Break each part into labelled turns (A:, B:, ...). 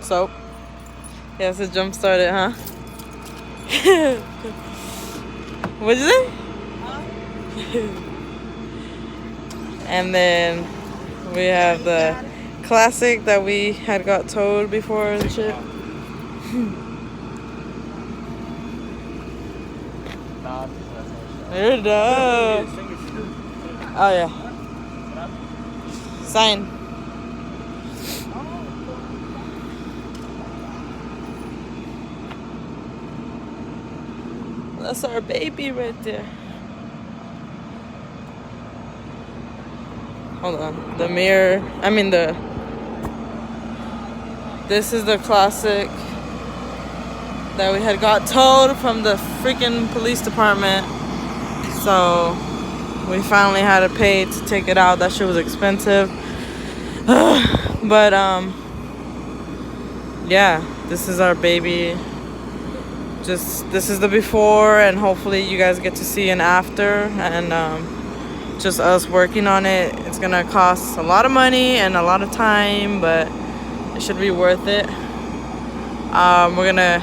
A: So, he has to jump start it, huh? What'd you say? And then we have the classic that we had got towed before and shit. You're done. Oh yeah. Sign. That's our baby right there. Hold on. The mirror. This is the classic that we had got towed from the freaking police department. So we finally had to pay to take it out. That shit was expensive. But yeah, this is our baby. This is the before, and hopefully you guys get to see an after, and just us working on it. It's gonna cost a lot of money and a lot of time, but it should be worth it. We're gonna,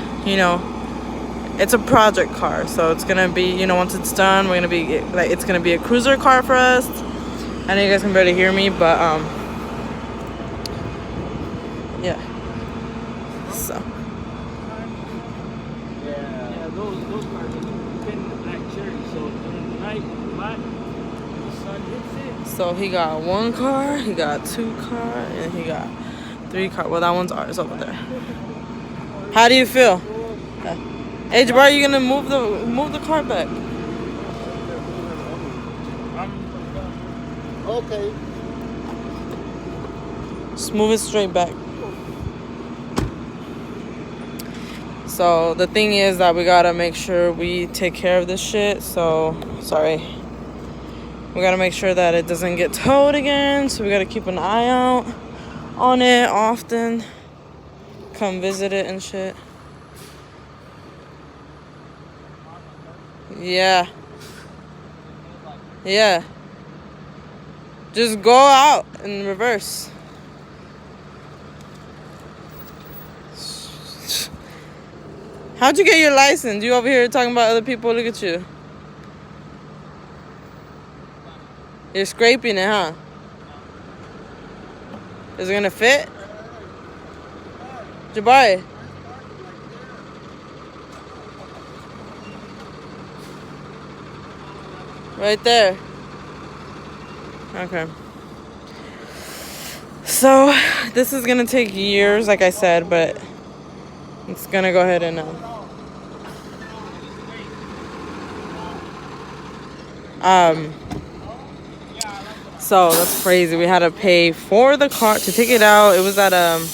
A: it's a project car, so it's gonna be, once it's done, it's gonna be a cruiser car for us. I know you guys can barely hear me, but yeah. So.
B: Yeah, those cars are been the black cherry, so during the night, the sun hits it.
A: So he got 1 car, he got 2 cars, and he got 3 cars. Well, that one's ours over there. How do you feel? Hey, Jabbar, you gonna move the car back?
C: Okay.
A: Just move it straight back. So the thing is that we gotta make sure we take care of this shit. So, sorry. We gotta make sure that it doesn't get towed again. So we gotta keep an eye out on it often. Come visit it and shit. Yeah. Yeah. Just go out in reverse. How'd you get your license? You over here talking about other people? Look at you. You're scraping it, huh? Is it gonna fit? Jabari. Right there. Okay. So, this is gonna take years, like I said, but it's gonna go ahead and so that's crazy. We had to pay for the car to take it out. It was at the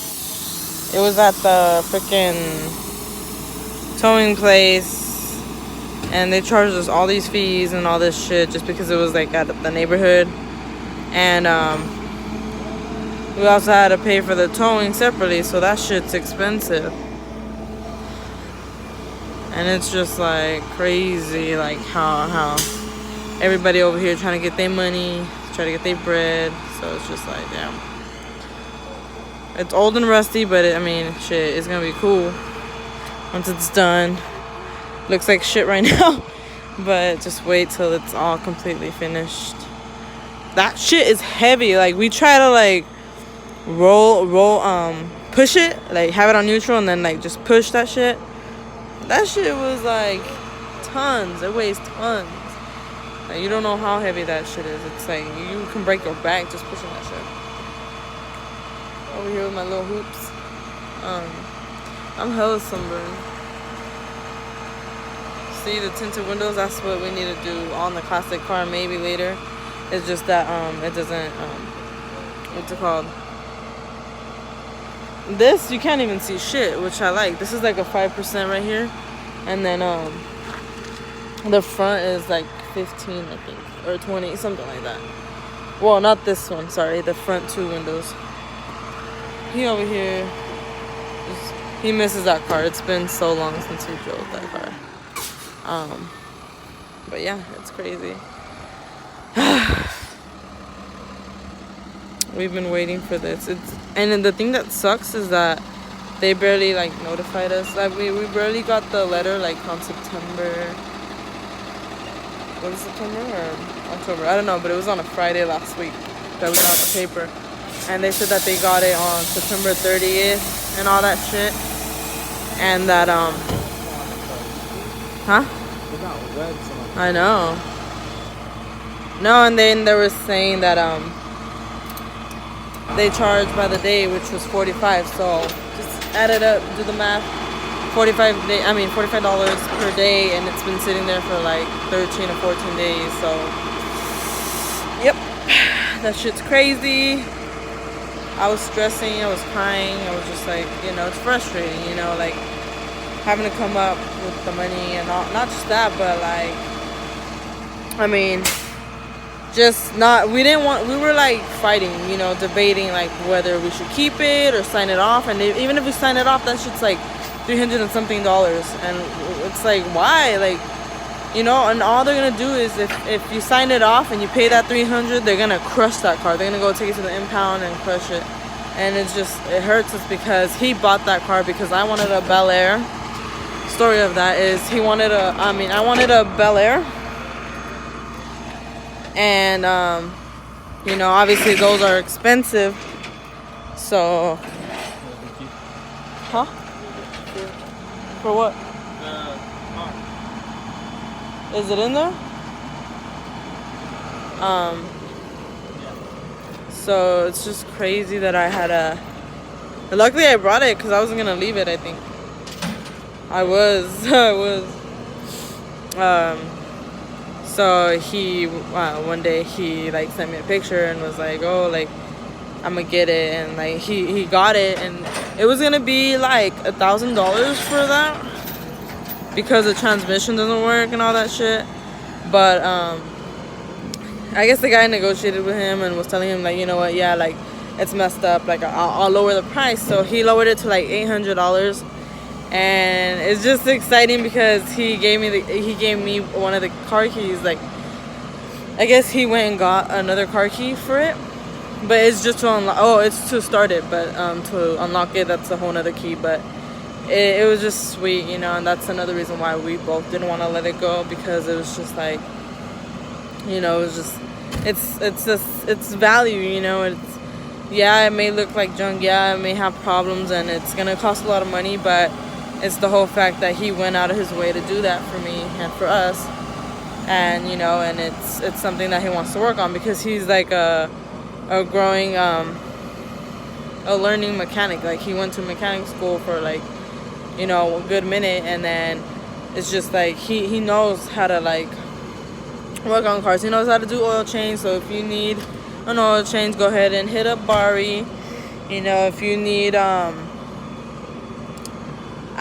A: freaking towing place, and they charged us all these fees and all this shit just because it was like at the neighborhood. And we also had to pay for the towing separately, so that shit's expensive. And it's just like crazy, like how everybody over here trying to get their money, try to get their bread. So it's just like, damn. It's old and rusty, but shit, it's gonna be cool once it's done. Looks like shit right now, but just wait till it's all completely finished. That shit is heavy. Like, we try to like push it, like have it on neutral, and then like just push that shit. That shit was like tons. It weighs tons. Like, you don't know how heavy that shit is. It's like you can break your back just pushing that shit. Over here with my little hoops. I'm hella sunburned. See the tinted windows? That's what we need to do on the classic car. Maybe later. It's just that it doesn't what's it called? This, you can't even see shit, which I like. This is like a 5% right here. And then the front is like 15, I think. Or 20, something like that. Well, not this one, sorry. The front 2 windows. He over here, he misses that car. It's been so long since he drove that car. But yeah, it's crazy. We've been waiting for this. And then the thing that sucks is that they barely like notified us. Like we barely got the letter like on September. Was it September or October? I don't know, but it was on a Friday last week that we got the paper. And they said that they got it on September 30th and all that shit. And that, huh? I know. No, and then they were saying that, they charged by the day, which was $45. So just add it up, do the math. $45 per day, and it's been sitting there for like 13 or 14 days. So, yep, that shit's crazy. I was stressing, I was crying, I was just like, you know, it's frustrating, you know, like having to come up with the money and not just that, but like, I mean, just not, we were like fighting, you know, debating like whether we should keep it or sign it off. And even if we sign it off, that shit's like $300 and something, and it's like, why? Like, you know, and all they're gonna do is if you sign it off and you pay that $300, they're gonna crush that car. They're gonna go take it to the impound and crush it. And it hurts us because he bought that car because I wanted a Bel Air. Story of that is I wanted a Bel Air. And you know, obviously those are expensive. So, huh? For what? Is it in there? So it's just crazy that I had luckily I brought it because I wasn't gonna leave it. I think I was. So he one day he like sent me a picture and was like, oh, like I'm gonna get it, and like he got it, and it was gonna be like $1,000 for that because the transmission doesn't work and all that shit. But I guess the guy negotiated with him and was telling him like, you know what, yeah, like it's messed up, like I'll lower the price. So he lowered it to like $800, and it's just exciting because he gave me one of the car keys. Like I guess he went and got another car key for it, but it's just to unlock. Oh, it's to start it, but to unlock it, that's a whole nother key. But it was just sweet, you know, and that's another reason why we both didn't want to let it go, because it was just like, you know, it was just, it's value, you know. It's, yeah, it may look like junk, yeah, it may have problems, and it's gonna cost a lot of money, but it's the whole fact that he went out of his way to do that for me and for us. And you know, and it's something that he wants to work on, because he's like a growing a learning mechanic. Like he went to mechanic school for like, you know, a good minute, and then it's just like he knows how to like work on cars. He knows how to do oil change. So if you need an oil change, go ahead and hit up Bari. You know, if you need I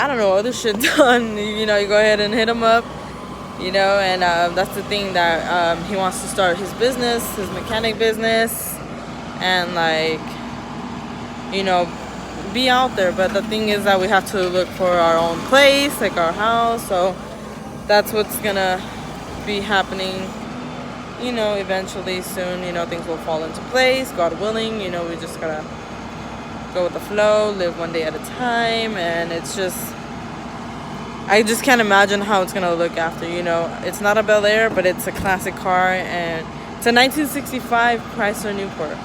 A: don't know, other shit done, you know, you go ahead and hit him up. You know, and that's the thing, that he wants to start his business, his mechanic business, and like, you know, be out there. But the thing is that we have to look for our own place, like our house. So that's what's gonna be happening, you know, eventually soon. You know, things will fall into place, God willing. You know, we just gotta go with the flow, live one day at a time. And it's just, I just can't imagine how it's gonna look after, you know. It's not a Bel Air, but it's a classic car, and it's a 1965 Chrysler Newport.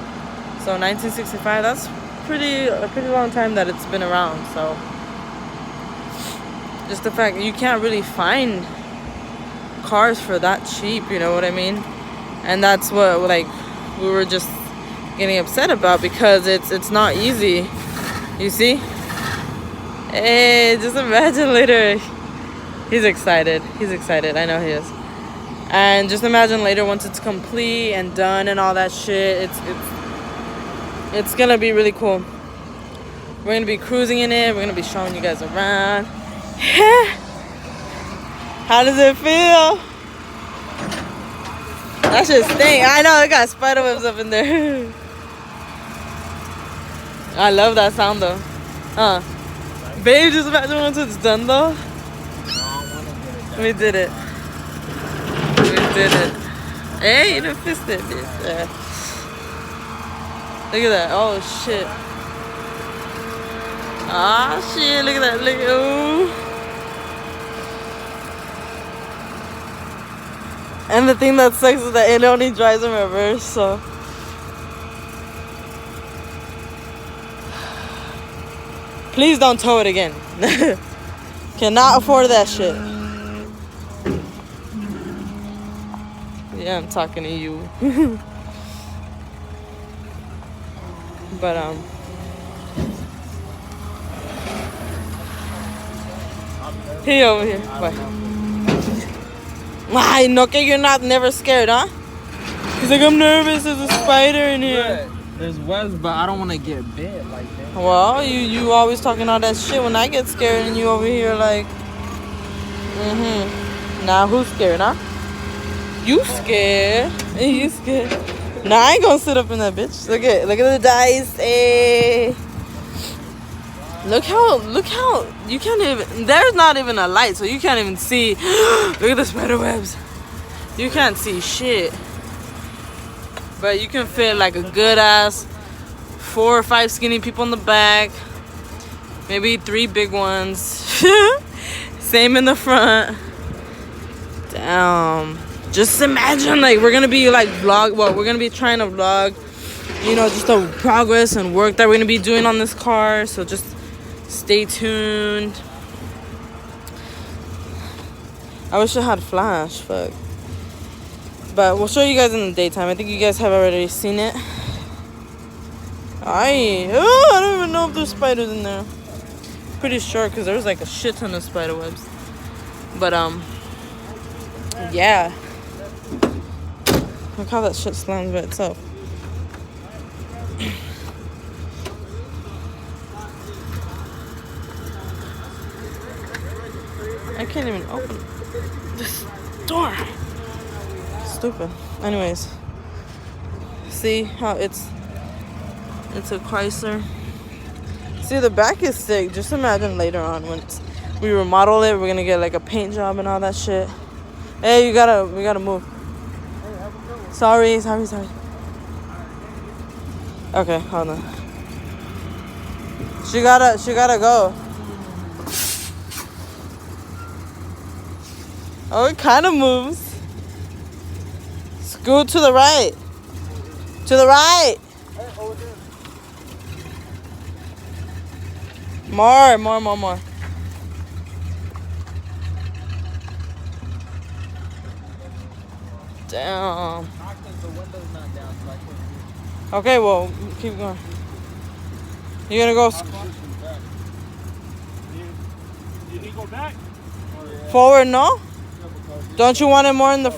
A: So 1965, that's a pretty long time that it's been around. So just the fact that you can't really find cars for that cheap, you know what I mean? And that's what like we were just getting upset about, because it's not easy. You see? Hey, just imagine later. He's excited. I know he is. And just imagine later, once it's complete and done and all that shit, it's gonna be really cool. We're gonna be cruising in it. We're gonna be showing you guys around. How does it feel? That shit stink. I know, it got spider webs up in there. I love that sound though. Babe, just imagine once it's done though. We did it. Hey, you done fist it, bitch. Yeah. Look at that. Oh shit. Ah, shit, look at that. Look, ooh. And the thing that sucks is that it only drives in reverse, so. Please don't tow it again. Cannot afford that shit. Yeah, I'm talking to you. But he over here. Bye. Why? No, que you're never scared, huh? He's like, I'm nervous. There's a spider in here.
B: There's webs, but I don't want to get bit like that.
A: Well, you always talking all that shit when I get scared, and you over here like, Nah, who's scared, huh? You scared? You scared? Nah, I ain't gonna sit up in that bitch. Look at the dice. Hey. Look how you can't even. There's not even a light, so you can't even see. Look at the spider webs. You can't see shit. But you can fit like a good ass 4 or 5 skinny people in the back. Maybe 3 big ones. Same in the front. Damn. Just imagine, like, we're gonna be like we're gonna be trying to vlog, you know, just the progress and work that we're gonna be doing on this car. So just stay tuned. I wish I had flash, fuck. But we'll show you guys in the daytime. I think you guys have already seen it. I don't even know if there's spiders in there. Pretty sure, because there was like a shit ton of spider webs. But yeah. Look how that shit slams by itself. I can't even open this door. Stupid. Anyways, see how it's a Chrysler. See, the back is sick. Just imagine later on when we remodel it, we're gonna get like a paint job and all that shit. Hey, we gotta move. Sorry. Okay, hold on. She gotta go. Oh, it kind of moves. Scoot to the right. To the right. More. Damn. Okay, well, keep going. You gonna go
B: Did he go back?
A: forward? No. Don't you want it more in the?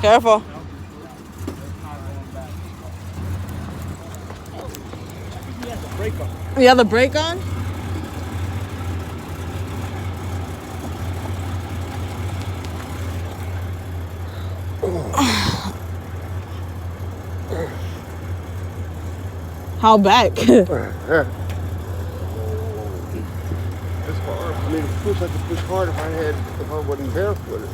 A: Careful. You have the brake on? How back?
C: It's hard for me to push. I could push hard if I wasn't barefooted.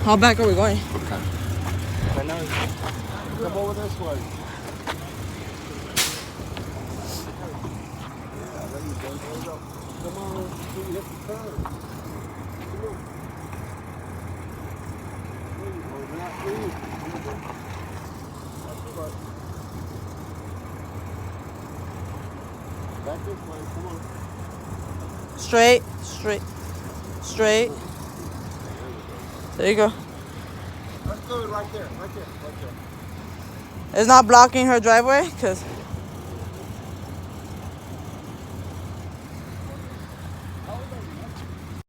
A: How back are we going?
C: I know. Come over this way. Come on, hit the curve. Back this way, come on.
A: Straight. There you go.
C: Let's go right there.
A: It's not blocking her driveway, cause